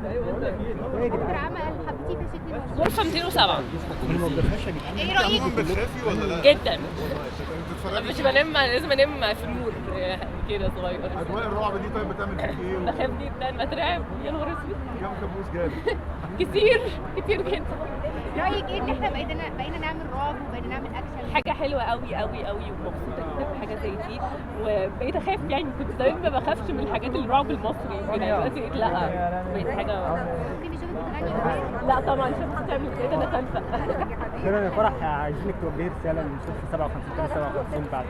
دكتور عمل حبيتيه في شكل غرفة 207. ايه رأيك؟ بتخافي ولا لا؟ جدا. بتتفرجي مش بنام، لازم انام في النور كده صغير. اجواء الرعب دي طيب بتعمل فيك ايه؟ بخاف جدا، بترعب، يا نهار اسود. كام كابوس جالك؟ كتير كتير جدا. رأيك ايه ان احنا بقينا نعمل رعب وبقينا نعمل اكشن؟ حاجة حلوة قوي قوي قوي، ومبسوطة جدا بحاجة زي دي، وبقيت اخاف. يعني كنت زمان ما بخافش من الحاجات الرعب المصري كده، دلوقتي بقيت لا، بقيت حاجة. ممكن نشوفك بتغني قريب؟ لا طبعا، شفت تعمل كده انا خايفة. كده يا فرح عايزينك توجهي رساله للمستشفى 57 بعد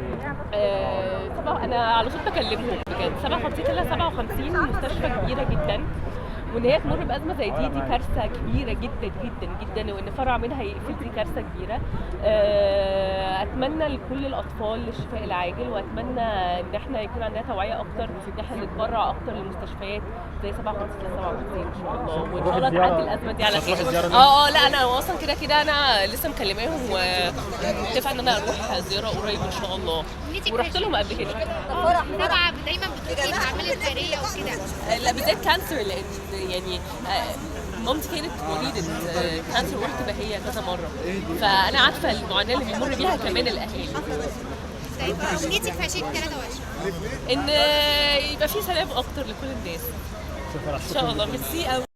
انا على طول بكلمهم بجد. 57 مستشفى كبيره جدا، وان هي تمر بازمه زي دي كارثه كبيره جدا جدا جدا، وان فرع منها يقفل دي كارثه كبيره. اتمنى لكل الاطفال الشفاء العاجل، واتمنى ان احنا يكون عندنا توعيه اكتر، ان احنا نتبرع اكتر للمستشفيات زي 57 ان شاء الله، وان شاء الله تعدي الازمه دي على خير. لا انا اصلا كده انا لسه مكلماهم ومتفقه ان انا اروح زياره قريب ان شاء الله، ورحت لهم قبل كده. طبعا دايما بتروحي الاعمال الخيريه وكده. لا بالذات كانسر، لان يعني مامتي كانت وليدة كانسر واحدة هي كذا مرة، فأنا عارفة المعاناة اللي بيمر بيها كمان الأهالي. طيب أمنيتك في 2023 إن يبقى في سلام أكتر لكل الناس. إن شاء الله. ميرسي أوي.